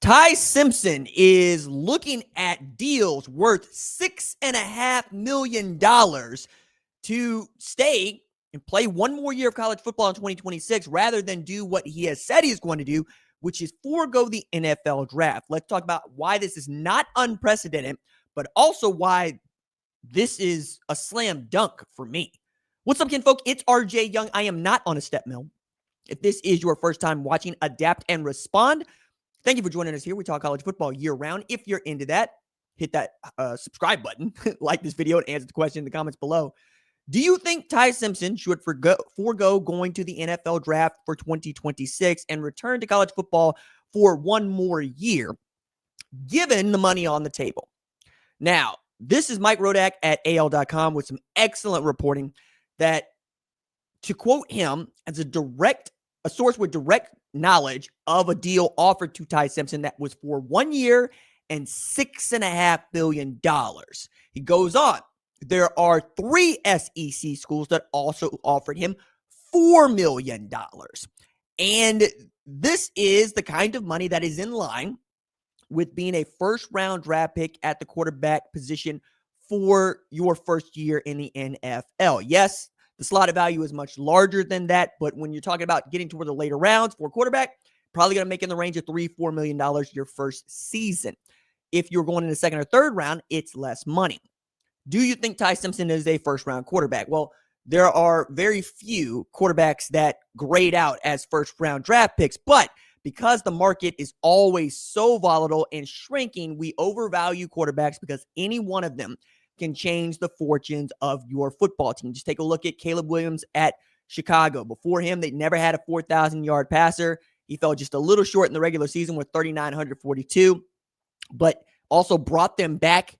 Ty Simpson is looking at deals worth $6.5 million to stay and play one more year of college football in 2026 rather than do what he has said he's going to do, which is forego the NFL draft. Let's talk about why this is not unprecedented, but also why this is a slam dunk for me. What's up, kinfolk? It's RJ Young. I am not on a step mill. If this is your first time watching Adapt and Respond, thank you for joining us here. We talk college football year round. If you're into that, hit that subscribe button, like this video, and answer the question in the comments below. Do you think Ty Simpson should forego going to the NFL draft for 2026 and return to college football for one more year, given the money on the table? Now, this is Mike Rodak at AL.com with some excellent reporting that, to quote him, as a source with direct knowledge of a deal offered to Ty Simpson that was for 1 year and $6.5 billion. He goes on. There are 3 SEC schools that also offered him $4 million. And this is the kind of money that is in line with being a first-round draft pick at the quarterback position for your first year in the NFL. Yes, the slotted value is much larger than that, but when you're talking about getting toward the later rounds for a quarterback, probably going to make in the range of $3-4 million your first season. If you're going in the second or third round, it's less money. Do you think Ty Simpson is a first-round quarterback? Well, there are very few quarterbacks that grade out as first-round draft picks, but because the market is always so volatile and shrinking, we overvalue quarterbacks because any one of them can change the fortunes of your football team. Just take a look at Caleb Williams at Chicago. Before him, they never had a 4,000-yard passer. He fell just a little short in the regular season with 3,942, but also brought them back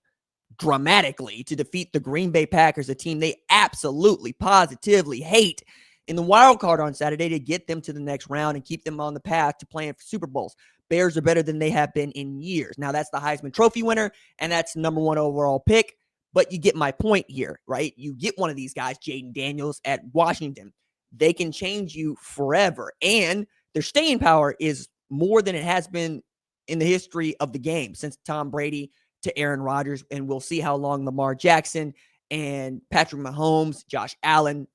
dramatically to defeat the Green Bay Packers, a team they absolutely, positively hate, in the wild card on Saturday to get them to the next round and keep them on the path to playing for Super Bowls. Bears are better than they have been in years. Now, that's the Heisman Trophy winner, and that's number 1 overall pick, but you get my point here, right? You get one of these guys, Jaden Daniels at Washington. They can change you forever, and their staying power is more than it has been in the history of the game since Tom Brady to Aaron Rodgers, and we'll see how long Lamar Jackson and Patrick Mahomes, Josh Allen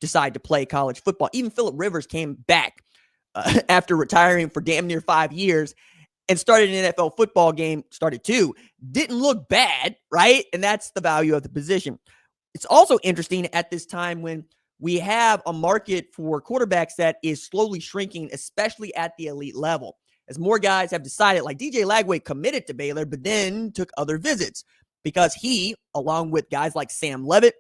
decide to play college football. Even Phillip Rivers came back after retiring for damn near 5 years and started an NFL football game, started 2, didn't look bad, right? And that's the value of the position. It's also interesting at this time when we have a market for quarterbacks that is slowly shrinking, especially at the elite level, as more guys have decided, like DJ Lagway committed to Baylor, but then took other visits because he, along with guys like Sam Levitt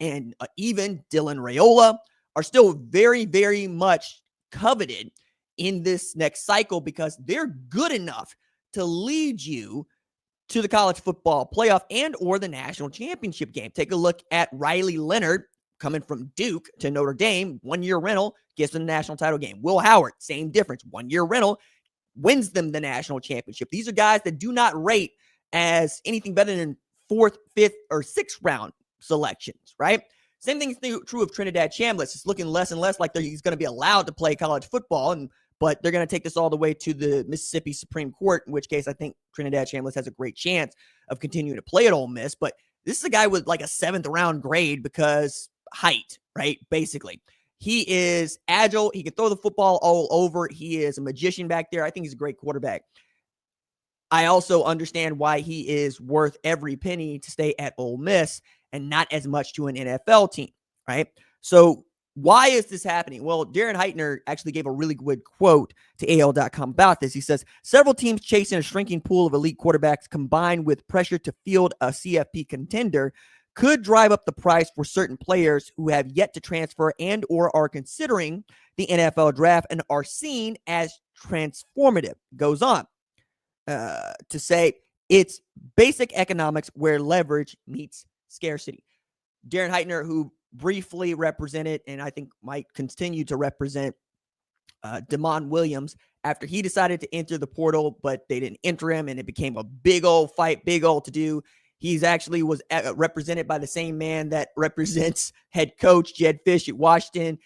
and even Dylan Raiola, are still very, very much coveted in this next cycle because they're good enough to lead you to the college football playoff and or the national championship game. Take a look at Riley Leonard coming from Duke to Notre Dame, 1-year rental, gets them the national title game. Will Howard, same difference, 1-year rental, wins them the national championship. These are guys that do not rate as anything better than 4th, 5th, or 6th round selections, right? Same thing is true of Trinidad Chambliss. It's looking less and less like he's going to be allowed to play college football, but they're going to take this all the way to the Mississippi Supreme Court, in which case I think Trinidad Chambliss has a great chance of continuing to play at Ole Miss. But this is a guy with like a 7th round grade because height, right? Basically. He is agile. He can throw the football all over. He is a magician back there. I think he's a great quarterback. I also understand why he is worth every penny to stay at Ole Miss and not as much to an NFL team, right? So why is this happening? Well, Darren Heitner actually gave a really good quote to AL.com about this. He says, several teams chasing a shrinking pool of elite quarterbacks combined with pressure to field a CFP contender could drive up the price for certain players who have yet to transfer and or are considering the NFL draft and are seen as transformative. Goes on to say it's basic economics where leverage meets scarcity. Darren Heitner, who briefly represented and I think might continue to represent Damon Williams after he decided to enter the portal, but they didn't enter him and it became a big old fight, big old to do. He's actually was represented by the same man that represents head coach Jed Fish at Washington.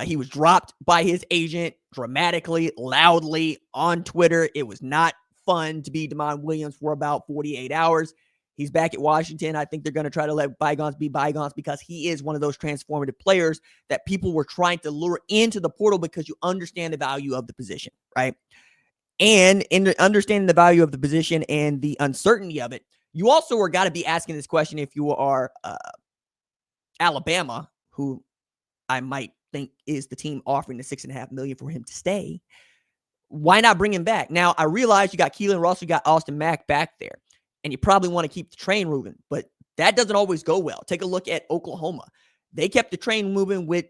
He was dropped by his agent dramatically, loudly on Twitter. It was not fun to be Damon Williams for about 48 hours. He's back at Washington. I think they're going to try to let bygones be bygones because he is one of those transformative players that people were trying to lure into the portal because you understand the value of the position, right? And in understanding the value of the position and the uncertainty of it, you also are got to be asking this question if you are Alabama, who I might think is the team offering the $6.5 million for him to stay. Why not bring him back? Now, I realize you got Keelan Russell, you got Austin Mack back there, and you probably want to keep the train moving, but that doesn't always go well. Take a look at Oklahoma. They kept the train moving with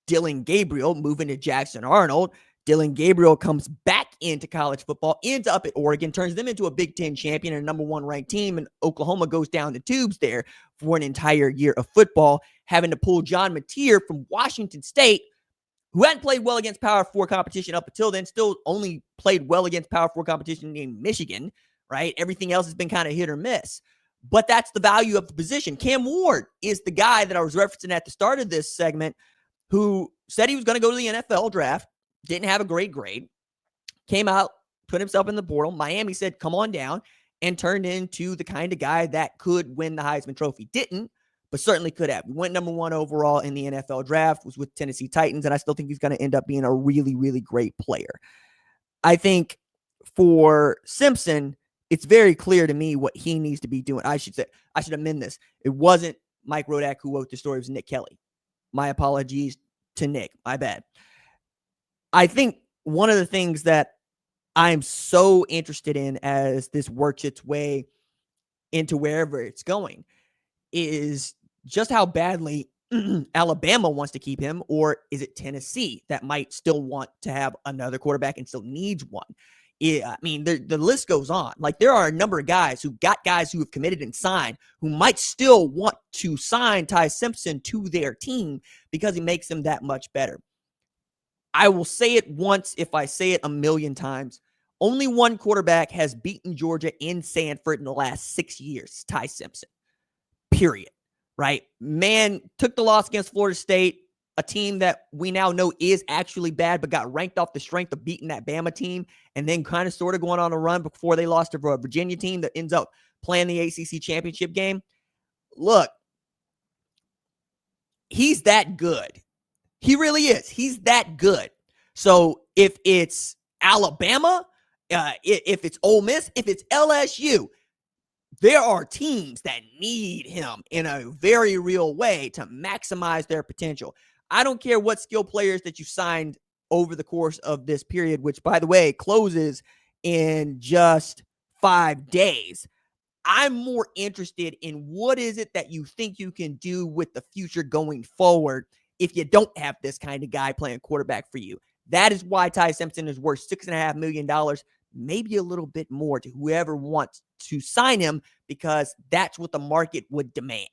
Dillon Gabriel moving to Jackson Arnold. Dillon Gabriel comes back into college football, ends up at Oregon, turns them into a Big Ten champion and a number one ranked team, and Oklahoma goes down the tubes there for an entire year of football, having to pull John Mateer from Washington State, who hadn't played well against Power 4 competition up until then, still only played well against Power 4 competition in Michigan, right? Everything else has been kind of hit or miss. But that's the value of the position. Cam Ward is the guy that I was referencing at the start of this segment who said he was going to go to the NFL draft, didn't have a great grade, came out, put himself in the portal. Miami said, come on down, and turned into the kind of guy that could win the Heisman Trophy. Didn't, but certainly could have. He went number 1 overall in the NFL draft, was with Tennessee Titans, and I still think he's going to end up being a really, really great player. I think for Simpson, it's very clear to me what he needs to be doing. I should amend this. It wasn't Mike Rodak who wrote the story. It was Nick Kelly. My apologies to Nick. My bad. I think one of the things that I'm so interested in as this works its way into wherever it's going is just how badly Alabama wants to keep him, or is it Tennessee that might still want to have another quarterback and still needs one? I mean, the list goes on. Like, there are a number of guys who have committed and signed who might still want to sign Ty Simpson to their team because he makes them that much better. I will say it once if I say it a million times. Only one quarterback has beaten Georgia in Sanford in the last 6 years, Ty Simpson. Period. Right? Man took the loss against Florida State, a team that we now know is actually bad, but got ranked off the strength of beating that Bama team, and then kind of sort of going on a run before they lost to a Virginia team that ends up playing the ACC championship game. Look, he's that good. He really is. He's that good. So if it's Alabama, if it's Ole Miss, if it's LSU, there are teams that need him in a very real way to maximize their potential. I don't care what skill players that you signed over the course of this period, which, by the way, closes in just 5 days. I'm more interested in what is it that you think you can do with the future going forward if you don't have this kind of guy playing quarterback for you. That is why Ty Simpson is worth $6.5 million, maybe a little bit more to whoever wants to sign him, because that's what the market would demand.